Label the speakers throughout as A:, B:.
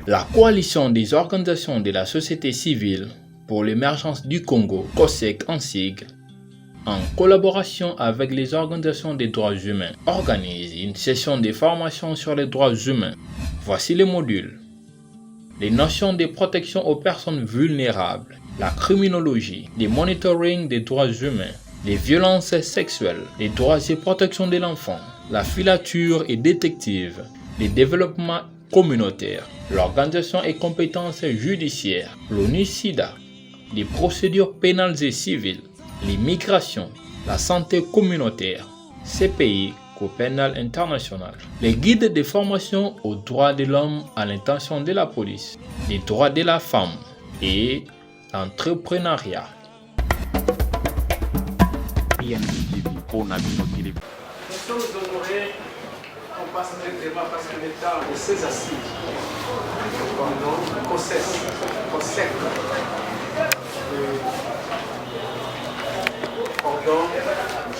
A: La coalition des organisations de la société civile pour l'émergence du Congo, COSEC en sigle, en collaboration avec les organisations des droits humains, organise une session de formation sur les droits humains. Voici les modules. Les notions de protection aux personnes vulnérables, la criminologie, le monitoring des droits humains, les violences sexuelles, les droits et protection de l'enfant, la filature et détective, le développement communautaire, l'organisation et compétences judiciaires, l'ONU-SIDA, les procédures pénales et civiles, l'immigration, la santé communautaire, CPI, Cour pénale internationale, les guides de formation aux droits de l'homme à l'intention de la police, les droits de la femme et l'entrepreneuriat.
B: Nous sommes honorés qu'on passe directement parce que l'État de ses assises, comme nom, COSEC, Ordon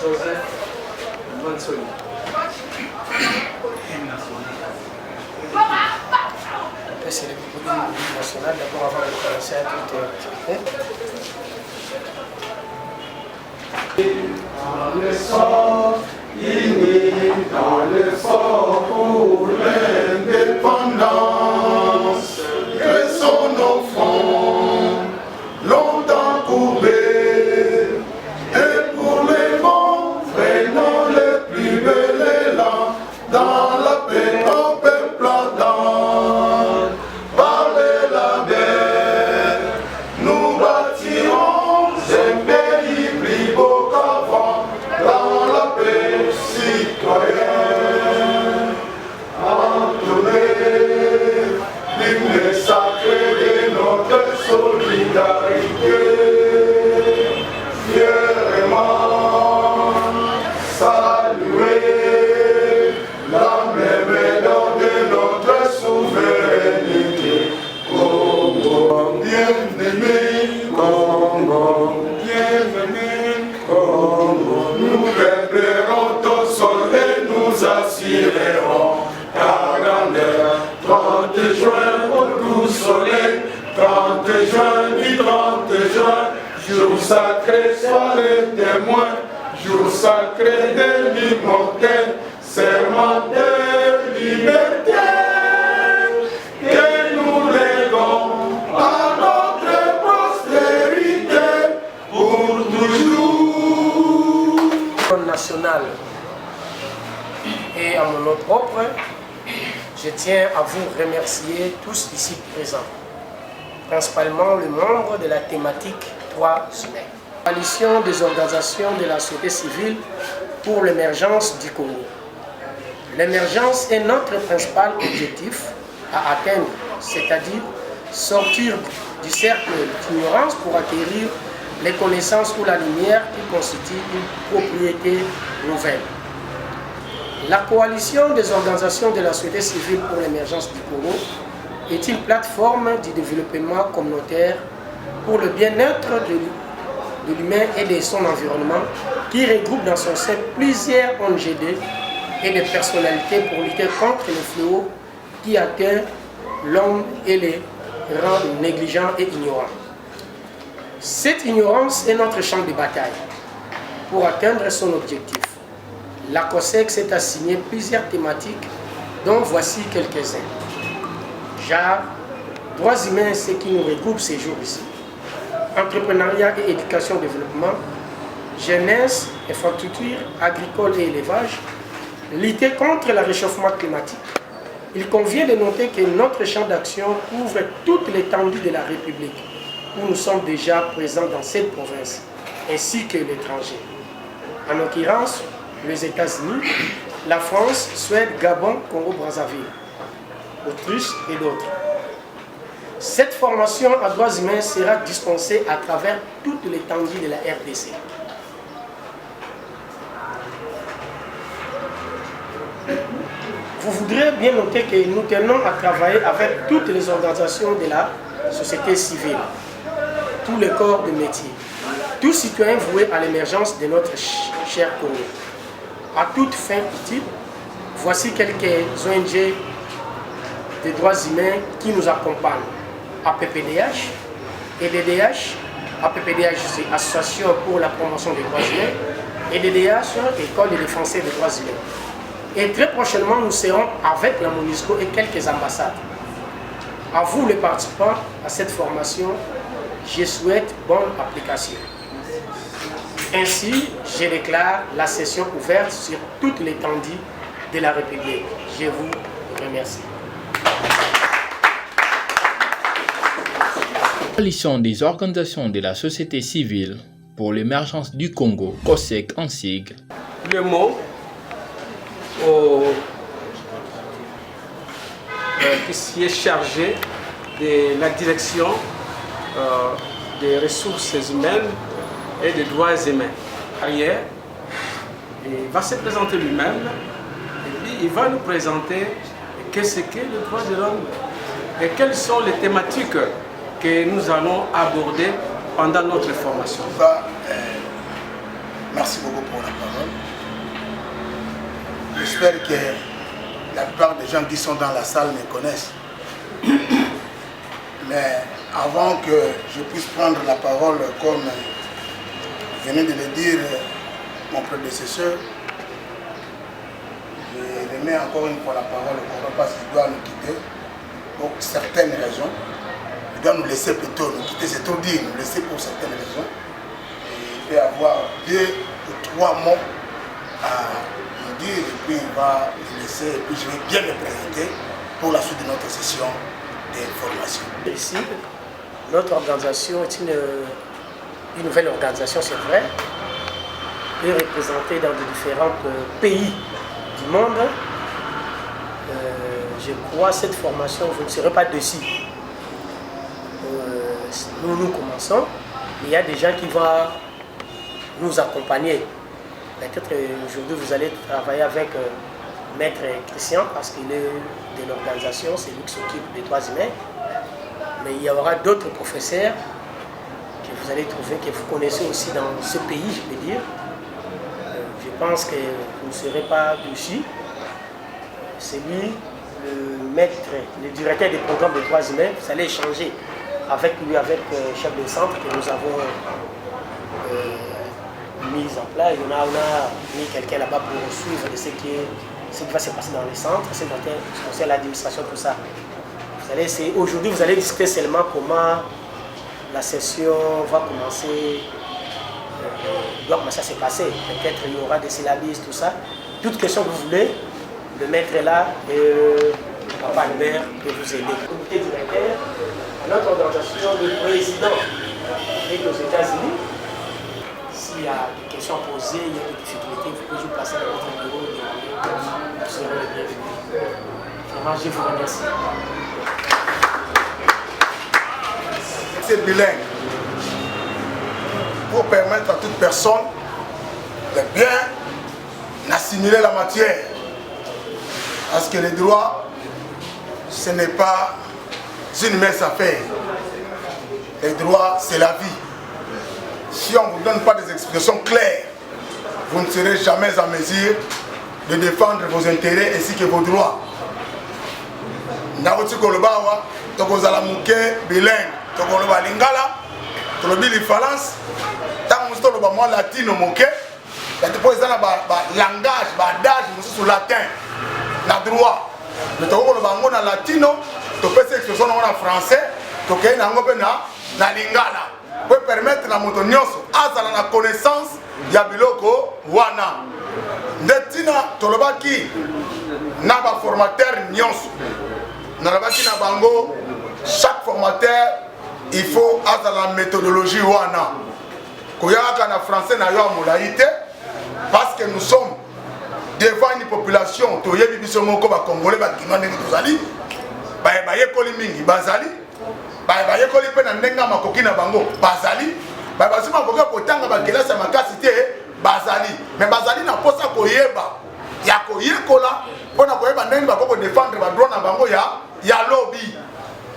B: Joseph Mansoni.
C: C'est le groupe national, d'abord avant de commencer à tout
D: Dans le sang, unis dans le fort pour l'indépendance, que sont nos fronts, longtemps courbés, et pour les bons, prenons le plus bel élan, dans la paix, au peuple ardent, par les labels, nous bâtirons un pays plus beau qu'avant, dans la paix citoyenne. Entouré l'hymne sacré de notre solidarité, fièrement saluer la mémoire de notre souveraineté. Congo, bien-aimé, Congo, bienvenue, Congo. Nous rêverons au soleil, nous assurerons ta grandeur. 30 juin, au doux soleil, 30 juin, du 30 juin, jour sacré, soirée témoin, jour sacré de l'immortel, serment de liberté, que nous léguons à notre postérité pour toujours.
C: national et en mon nom propre, je tiens à vous remercier tous ici présents, principalement les membres de la thématique droits humains. Coalition des organisations de la société civile pour l'émergence du Congo. L'émergence est notre principal objectif à atteindre, c'est-à-dire sortir du cercle d'ignorance pour acquérir les connaissances ou la lumière qui constituent une propriété nouvelle. La coalition des organisations de la société civile pour l'émergence du Congo est une plateforme du développement communautaire pour le bien-être de l'humain et de son environnement qui regroupe dans son sein plusieurs ONGD et des personnalités pour lutter contre le fléau qui atteint l'homme et les rend négligents et ignorants. Cette ignorance est notre champ de bataille pour atteindre son objectif. La COSEC s'est assigné plusieurs thématiques, dont voici quelques-uns. Genre, droits humains, ce qui nous regroupe ces jours ici. Entrepreneuriat et éducation-développement, jeunesse, infrastructure, agricole et élevage, lutter contre le réchauffement climatique. Il convient de noter que notre champ d'action couvre toute l'étendue de la République, où nous sommes déjà présents dans cette province, ainsi que l'étranger. En l'occurrence, les États-Unis, la France, Suède, Gabon, Congo-Brazzaville, Autriche et d'autres. Cette formation à droits humains sera dispensée à travers toute l'étendue de la RDC. Vous voudrez bien noter que nous tenons à travailler avec toutes les organisations de la société civile, tous les corps de métier, tous citoyens voués à l'émergence de notre cher Congo. À toute fin utile, voici quelques ONG des droits humains qui nous accompagnent. APPDH, EDDH, APPDH c'est Association pour la promotion des droits humains, EDDH, École des défenseurs des droits humains. Et très prochainement, nous serons avec la MONUSCO et quelques ambassades. À vous les participants à cette formation, je souhaite bonne application. Ainsi, je déclare la session ouverte sur toute l'étendue de la République. Je vous remercie.
A: La coalition des organisations de la société civile pour l'émergence du Congo, COSEC en sigle.
B: Le mot qui est chargé de la direction des ressources humaines et des droits humains. Arrière, il va se présenter lui-même et puis il va nous présenter qu'est-ce qu'est le droit de l'homme et quelles sont les thématiques que nous allons aborder pendant notre formation.
E: Merci beaucoup pour la parole. J'espère que la plupart des gens qui sont dans la salle me connaissent. Mais avant que je puisse prendre la parole comme venait de le dire mon prédécesseur, je remets encore une fois la parole au Congo parce qu'il doit nous quitter pour certaines raisons. Il doit nous laisser plutôt nous quitter, c'est trop dire, nous laisser pour certaines raisons. Et il peut avoir 2 ou 3 mots à nous dire et puis il va nous laisser et puis je vais bien me présenter pour la suite de notre session de formation.
C: Ici, notre organisation est une nouvelle organisation, c'est vrai, et représentée dans de différents pays du monde. Je crois que cette formation, vous ne serez pas dessus. Nous commençons, il y a des gens qui vont nous accompagner. Peut-être aujourd'hui vous allez travailler avec Maître Christian parce qu'il est de l'organisation, c'est lui qui s'occupe des droits humains. Mais il y aura d'autres professeurs que vous allez trouver, que vous connaissez aussi dans ce pays, je peux dire. Je pense que vous ne serez pas dessus. C'est lui, le maître, le directeur des programmes de droits humains. Vous allez échanger avec lui, avec le chef de centre que nous avons mis en place. On a mis quelqu'un là-bas pour suivre ce qui va se passer dans les centres, ce qui concerne l'administration, tout ça. Aujourd'hui, vous allez discuter seulement comment la session va commencer, doit commencer à se passer. Peut-être il y aura des syllabes, tout ça. Toute question que vous voulez, le maître est là et Papa Albert peut vous aider. Le comité directeur, notre organisation, le président est aux États-Unis. S'il y a des questions à poser, il y a des difficultés, vous pouvez vous passer dans votre bureau et demander. Vous serez les bienvenus. Vraiment, je vous remercie.
E: C'est bilingue pour permettre à toute personne de bien assimiler la matière. Parce que les droits, ce n'est pas une mince affaire. Les droits, c'est la vie. Si on ne vous donne pas des explications claires, vous ne serez jamais en mesure de défendre vos intérêts ainsi que vos droits. Naoti Kolobawa, Tokozala Mouké, bilingue, Tokoloba Lingala, Tolobi Lifalance, Tamustoloba moi latino Mouké, il y a des langage, adage, sous latin, na droit. Mais Tokoloba na latino, Topé expression en français, Toké na Lingala. Pour permettre la motonioso à la connaissance yabiloko wana ndetina tolobaki na ba formateur nyonso nalobaki na bango chaque formateur il faut à la méthodologie wana koyaka na français na yo molaïté parce que nous sommes devant une population toyebi biso moko ba congolais ba kinwane tozali ba yekoli mingi bazali bayekoli mpe na ndenge makoki na bango bazali basi makoki kotanga bakelasi ya makasi te bazali me bazali na mposa koyeba ya koyekola mpona koyeba ndenge bakoki kodefendre badroit na bango ya lobi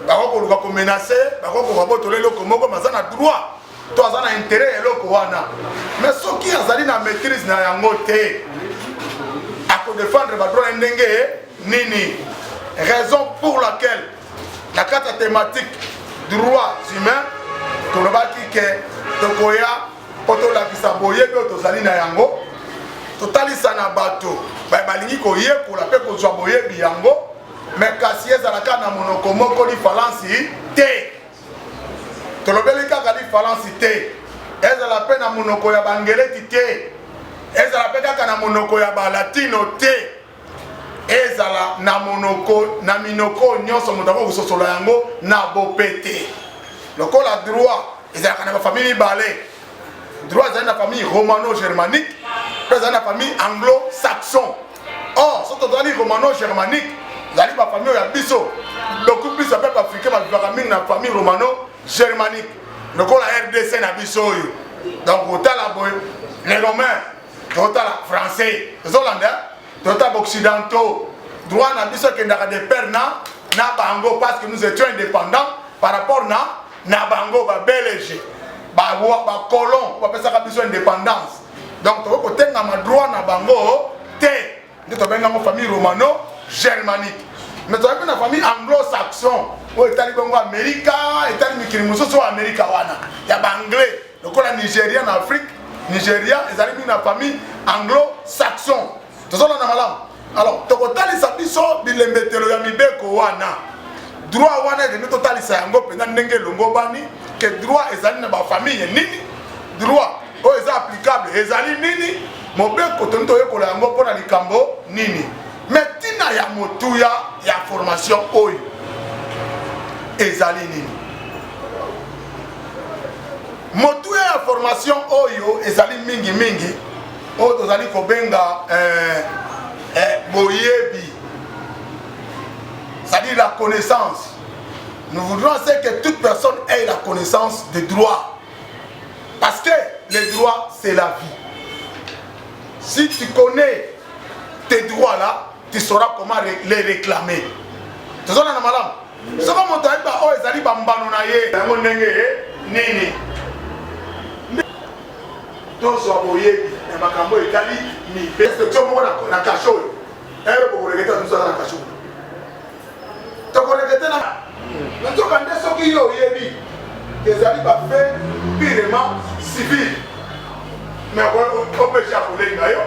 E: bakoki koluka komenase bakoki kobabotola eloko moko baza na droit to aza na intérêt ya eloko wana me soki azali na maîtrise na yango te akodefendre badroit na ndenge nini raison pour laquelle la carte thématique droits humains tolobaki ke tokoya poto la kisaboye be tozali na yango totalisa na bato balingi koyekola pe kozwa boyebi yango mais kasi ezalaka na monoko moko diferensi te tolobeli kaka diferensi te ezala pe na monoko ya bangeleti te ezala pe kaka na monoko ya balatino te ezala na monoko na minoko nyonso moto akokososola yango na bope te lokola droit ezalaka na bafamille mibale droit ezali na famille romano-germanique mpe ezali na famille anglo-saxon or so tozali romano-germanique ezali bafamille oyo ya biso beaucoup plus ya peuple africain bavivaka mingi na famille romano-germanique lokola RDC na biso oyo donc otala boye les romains totala français tozolanda totala occidentaux droit na biso ekendaka de père na bango parce que nous étions indépendants par rapport na bango babelge bacolon bapesaka biso indépendance donc tokoki kotengama droit na bango te nde tobengango famille romano-germanique mais tozali mpe na famille anglo-saxon oyo etali bongo amerika etali mikili mosusu oyo amerika wana ya baanglais lokola nigeria na afrique nigeria ezali mingi na famille anglo-saxon tozolanda malamu alors tokotalisa biso bilembetelo ya mibeko wana droit wana ezali totalisa yango mpenza ndenge elongo bani ke droit ezali na bafamille nini droit oyo eza applicable ezali nini mobeko toni toyekola yango mpo na likambo nini mais ntina ya motuya ya formation oyo ezali nini motuya ya formation oyo ezali mingi oyo tozali kobenga boyebi c'est-à-dire la connaissance. Nous voudrons que toute personne ait la connaissance des droits. Parce que les droits, c'est la vie. Si tu connais tes droits là, tu sauras comment les réclamer. Tu sais, madame, ce que mon taille, oh, ils allaient bambanonaye, mon nenge, nini. Donc, soit boye, et ma cambo Italie, ni perception, moi, na cachot. Et vous regrettez tout ça dans la cachot. tokolekete na nzokande soki yo oyebi ezali bafe pirement civil mais opeshi ya kolenga yo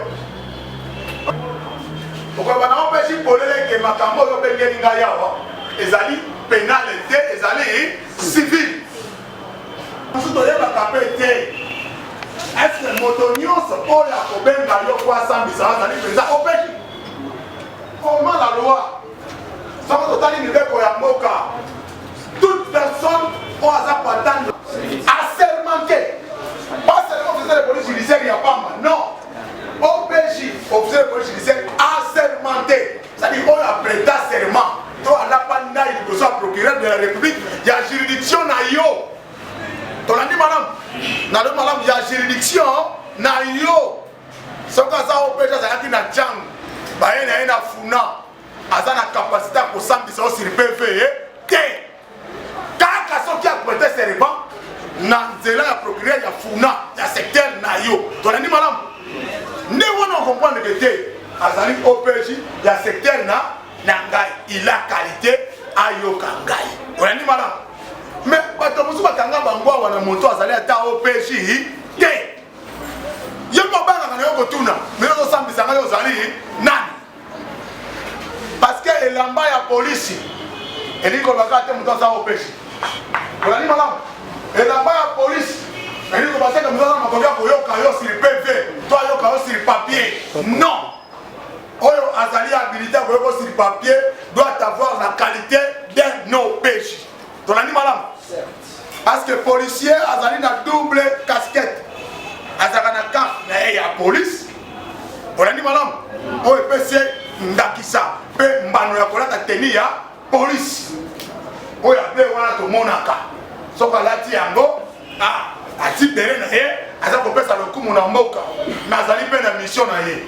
E: okoyeba na opeshi poleleke makambo oyo obengeli ngai awa ezali penale te ezali civil mosu toyebaka mpe te eske moto nyonso oyo akobenga yo po asambisa azali mpenza opeshi comment la loi soki totali mibeko ya mboka toute personne oyo aza patande assermenté pas seulement officier de police judiciaire ya pamba non OPJ officier de police judiciaire assermenté c'est-à-dire oyo apreta serment to alapa ndai liboso ya procureur de la république ya juridiction na yo tolandi malamu nalobi malamu ya juridiction na yo soki aza OPJ azalaki na jango baye na ye na funa aza na capacité ya kosambisa o sur PV te kaka soki aprete serment na nzela ya procureur ya funa ya secteur na yo tolandi malamu nde wana okomprendre ke te azali OPJ ya secteur na ngai il a qualité ayoka ngai tolandi malamu mais bato mosusu bakanga bango awa na moto azali ata OPJ te ye mobangaka na yo kotuna mais ozosambisa ngai ozali nani parce que elamba ya polisi elingi kolobaka te moto aza OPJ olandi malamu elamba ya polisi elingi kolobaka te moto aza makoki ya koyoka yo sur PV to ayoka yo sur papier non oyo azali habilité koyoka sur papier doit avoir la qualité d'un OPJ tolandi malamu parce que policier azali na double casquette azalaka na camp na ye ya police olandi malamu oyo epesi ndakisa mpe mbano ya kolata teni ya polisi oyo aple wana tomonaka soki alati yango ati bere na ye aza kopesa lokumu na mboka me azali mpe na mission na ye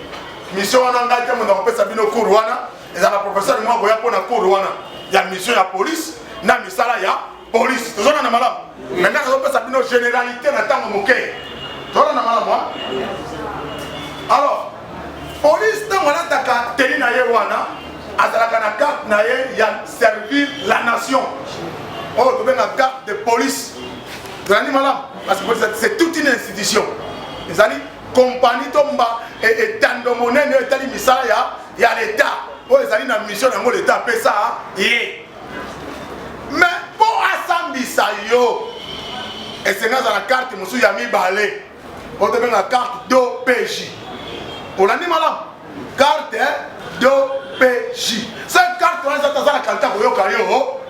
E: mission wana ngai te moto akopesa bino cour wana ezala professeur moko ya mpo na cour wana ya mission ya polisi na misala ya polisi tozona na malamu maintenant azopesa bino généralité na ntango moke tozona na malamu alors police ntango alataka teni na ye wana azalaka na carte na ye ya servir la nation. Oh, tu la carte de police. Parce que c'est toute une institution. Les amis, compagnie tomba et tandomone ne tali misala ya l'État. Oh, les amis, la mission de l'État fait ça. Mais pour assembler yo, et c'est dans la carte monsieur Yami Balé. On te met la carte d'OPJ. On a dit madame, carte d'OPJ. Cette carte on a dans la carte yo kayo.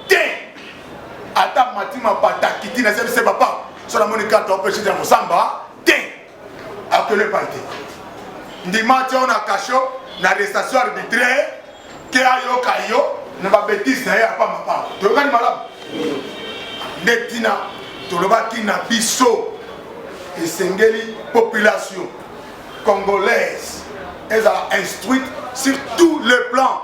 E: Ata matima patakiti na c'est papa. Sur la monnaie carte d'OPJ de Mosamba. À que le parti. Dimanche on a caché l'arrestation arbitraire que ayo kayo ne va bêtise na ya pas ma part. Tu regardes madame. Netina tolobaki na biso esengeli population congolaise elle a instruite sur tous les plans.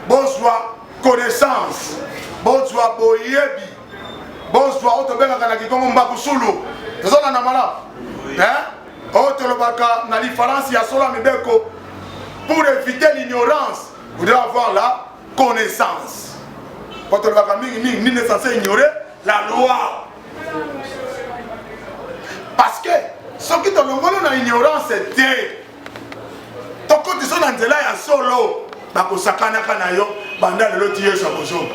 E: Bonsoir connaissance, bonsoir boyebi, bonsoir otobengaka na kikongo mbakusulu ezona na mala otolobaka na différence ya sola mibeko. Pour éviter l'ignorance vous devez avoir la connaissance. Otolobaka mingi ni ne censé ignorer la loi. Parce que ce qui te l'ongolo na ignorance c'était toko tu son nzela ya solo bakosakana kana yo banda lelo tiye sa bozo.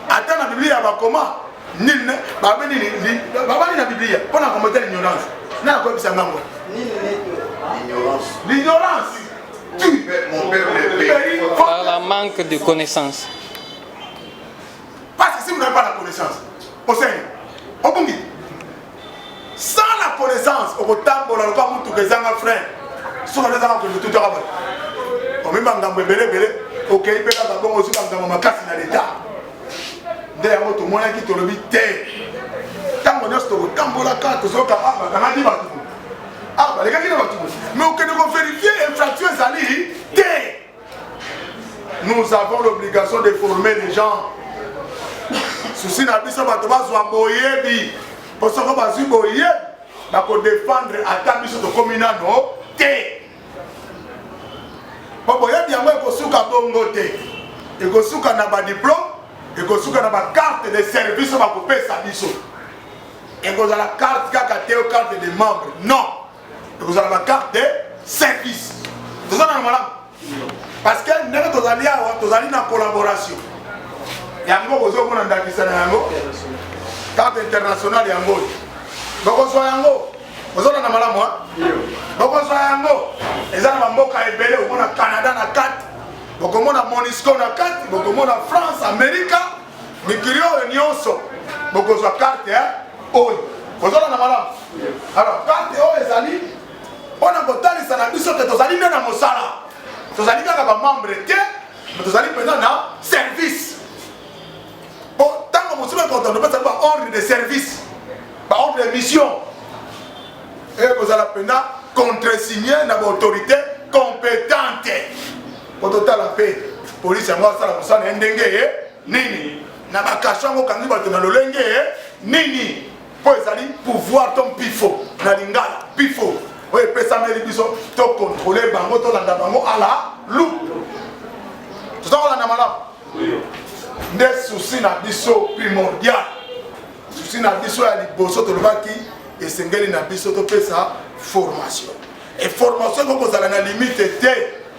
E: Ata na Biblia bakoma nil ne babeni ni babani na Biblia pona combattre l'ignorance. Na ko bisa ngango. L'ignorance.
D: Mon père le paye.
F: Par la manque de connaissances.
E: Parce que si vous n'avez pas la connaissance, au Seigneur, au Bungi, sans la connaissance, au Botambo, on n'a pas tout que Zanga frère, sur les gens que tout travail. On met dans le belé, ok, il peut être bon aussi dans ma casse dans l'État. D'ailleurs, tout le monde qui te le dit, tant qu'on est au Botambo, la carte, tout ça, on a dit, ah, les gars qui n'ont pas tout. Mais on peut vérifier l'infraction, ça dit, nous avons l'obligation de former les gens. Souci na biso bato bazwa boyebi poso ko bazwi boyebi bako défendre ata biso to komina no te po boyebi yango ekosuka bongo te ekosuka na ba diplôme ekosuka na ba carte de service bako pesa biso ekozala carte kaka te o carte de membre non ekozala ba carte de service tozana na malamu parce que ndenge tozali awa tozali na collaboration yango bozomona ndakisa na yango carte internationale yango bokozwa yango bozona na malamu bokozwa yango eza na bamboka ebele okomona Canada na kati bokomona Monisco na kati bokomona France Amerika mikili oyo nyonso bokozwa carte oyo bozona na malamu alors carte oyo ezali mpona kotalisa na biso te tozali nde na mosala tozali kaka bamembre te mais tozali mpenza na service. Tant que nous avons un ordre de service, un ordre de mission, et vous allez contresigner une autorité compétente. Pour tout la paix, police, moi, ça, la nini, na bakasha ngo kangi bato na lolenge nini, pour ezali pouvoir ton pifo, na lingala, pifo, oui, pesa meli biso, to contrôler bango, to landa bango, à la loupe. Tout ça, on a malade. Des soucis na biso primordial soucis na biso ya liboso tolobaki esengeli na biso topesa formation et formation ko kozala na limite te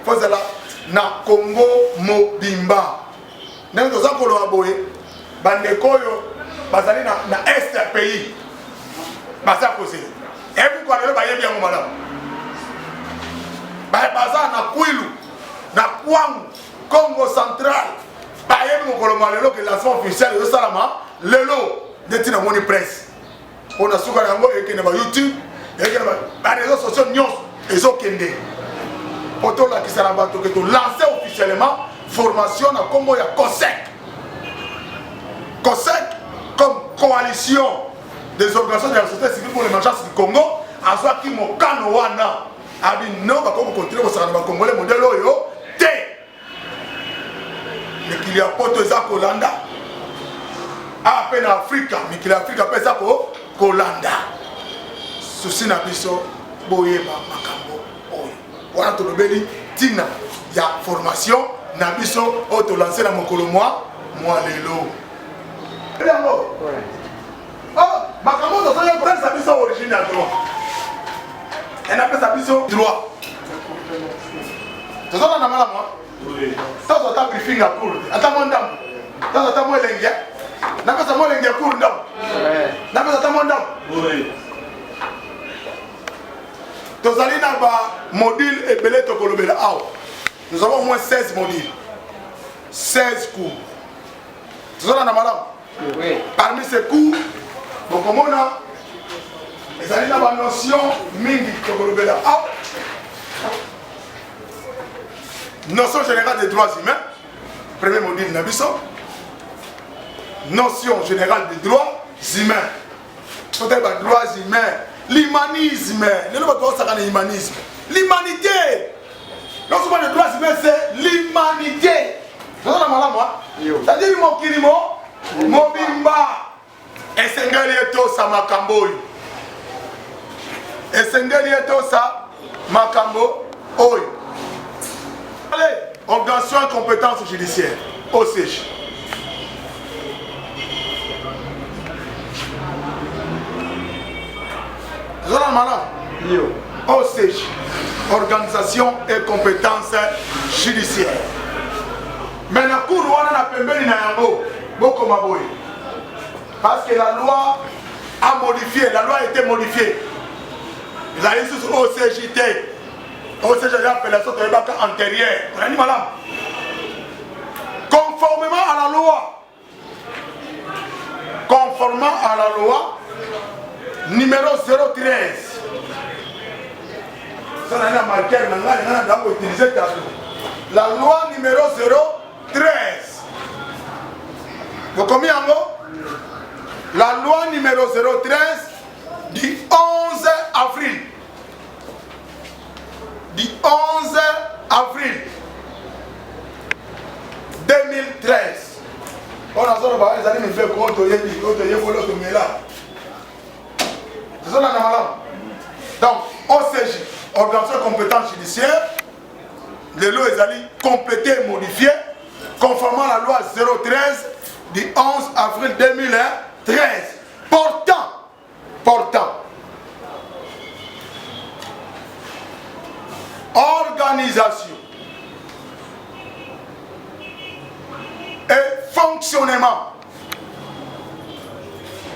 E: kozala na Congo mobimba ndenge toza koloba boye bandeko oyo bazali na est ya pays baza kozela ebi kwa lelo bayebi yango malamu baza na Kwilu na Kwangu Congo central. Bayebi mokolo malelo que lancement officiel de salama lelo neti na moni presse on a suka yango ekene ba YouTube ekene ba réseaux sociaux nyons ezokende poto la kisala bato que to lancer officiellement formation na Congo ya COSEC comme coalition des organisations de la société civile pour l'émergence du Congo azwa ki mokano wana abi no ba ko continuer ko sala ba congolais modèle oyo te. Mikili ya poto eza kolanda ape na Afrika mikili ya Afrika pe eza kolanda susi na biso boyeba makambo oyo wana tolobeli tina ya formation na biso oyo tolanse na mokolo mwa lelo. Yango makambo tozali kotalisa biso origine ya droit enapesa biso droit tozala na malamu tozo ata briefing ya cour ata mwa ndambo tozo ata mwa elenge napesa mwa elenge ya cour ndambo napesa ata mwa ndambo tozali na bamodule ebele tokolobela awa. Nous avons au moins 16 modules 16 cours tozala na malamu. Parmi ces cours bokomona ezali na banotion mingi tokolobela awa. Notion générale des droits humains, premier module Nabiso. Notion générale des droits humains. Peut-être les droits humains, l'humanisme. L'humanisme. L'humanité. Lorsqu'on parle de droits humains, c'est l'humanité. C'est-à-dire mon kilimo, mon bimba. Et c'est ça makambo. Et c'est ça makambo. Allez, organisation et compétences judiciaires, OCJ. OCJ, organisation et compétences judiciaires. Maintenant, cour on a pembeni na yango, beaucoup maboy. Parce que la loi a modifié, la loi a été modifiée. Vous allez sur OCJT. OCJ a l'appellation de l'ébaka antérieure. On a dit madame. Conformément à la loi. Conformément à la loi numéro 013. Ça on a marqué la loi numéro 013. Vous combien en haut? La loi numéro 013 du 11 avril. Du 11 avril 2013. On a dit que les fait compte donc, OCJ, organisation de compétences judiciaires, les lois sont complétées et modifiées conformément à la loi 013 du 11 avril 2013. Portant organisation et fonctionnement.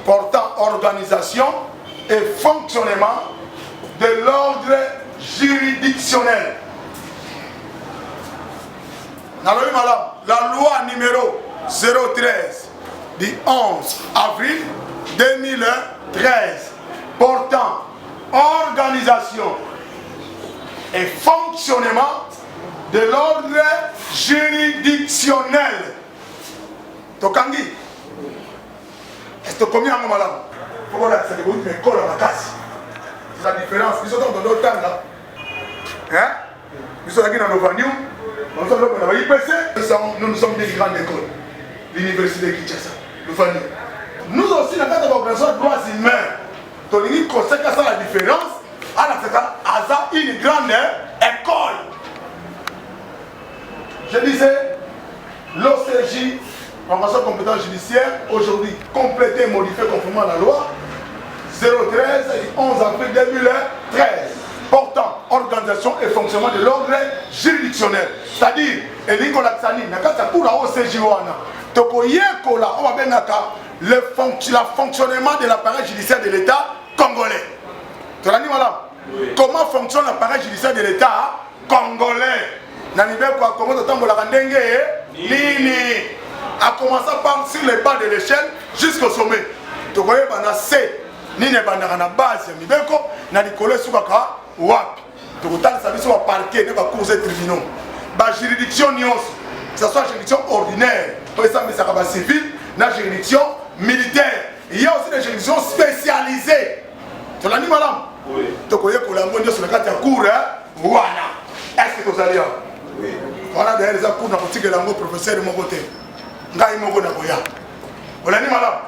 E: Portant organisation et fonctionnement de l'ordre juridictionnel. La loi numéro 013 du 11 avril 2013 portant organisation et fonctionnement de l'ordre juridictionnel. Tokangi. Est-ce que combien de malades? Pourquoi ça débute mais colle à la casse? C'est la différence. Ils sont dans notre temps là. Hein? Ils sont là dans nos venues. Nous sommes dans l'IPC. Nous sommes des grandes écoles. L'université de Kinshasa. Nous aussi, dans notre organisation de droits humains, Tony constate ça la différence. À une grande école. Je disais, l'OCJ, organisation de compétences judiciaires, aujourd'hui complétée et modifiée conformément à la loi 013 du 11 avril 2013, portant organisation et fonctionnement de l'ordre juridictionnel. C'est-à-dire, le fonctionnement de l'appareil judiciaire de l'État congolais. Tu as dit, madame, comment fonctionne l'appareil judiciaire de l'État congolais? A commencé par sur les bas de l'échelle jusqu'au sommet. Tu vois, il y a C, ni ne bandara na base, ni beko, na likole subaka wap. Tu vois, ça veut dire parquet, ne pas cours et tribunaux. Ba juridiction nios, que ce soit juridiction ordinaire, par exemple, ça va civil, na juridiction militaire. Il y a aussi des juridictions spécialisées. Tu l'as dit, madame? Oui. Tu vois, que la monnaie sur le cadre de cours, voilà. Est-ce que tu as dit? Oui. Voilà, d'ailleurs, les cours dans le petit langue professeur de mon côté. Ngai moko na koya. Olani madame.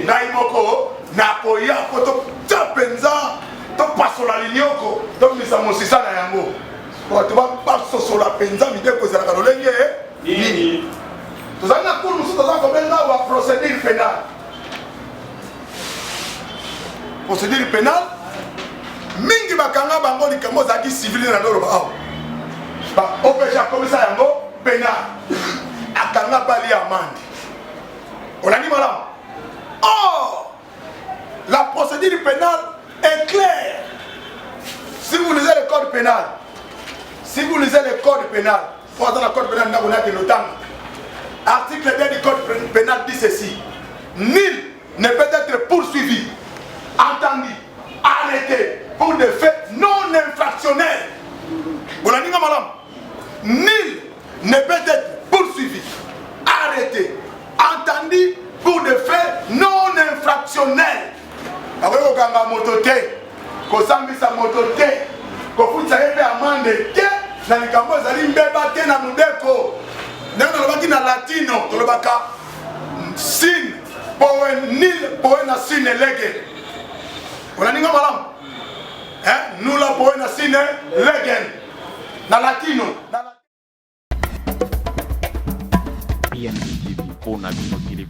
E: Ngai moko na koya poto tapenza to pasola linyoko to misa mosisa na yango. Ko to ba paso sola penza mide ko zala kalolenge procédure pénale mingi bakanga bango likambo zaki civil na ndolo ba OPG akomisa yango pénal akanga bali amande olani malamu. Or la procédure pénale est claire. Si vous lisez le code pénal, pour dans le code pénal, article 2 du code pénal dit ceci: nul ne peut être poursuivi, entendu, arrêté pour des faits non infractionnels. Nul ne peut être poursuivi, arrêté, entendu pour des faits non infractionnels. Avec le mototé, kosambisa mototé, kofuta yebe amande te, na likambo zali mbeba te na mudeko. Ndenge tolobaki na latino, tolobaka sin, poe nil, poe na sin elege. Olaninga malamu? Nula poe na sin elege. Na latino.
G: PNB TV,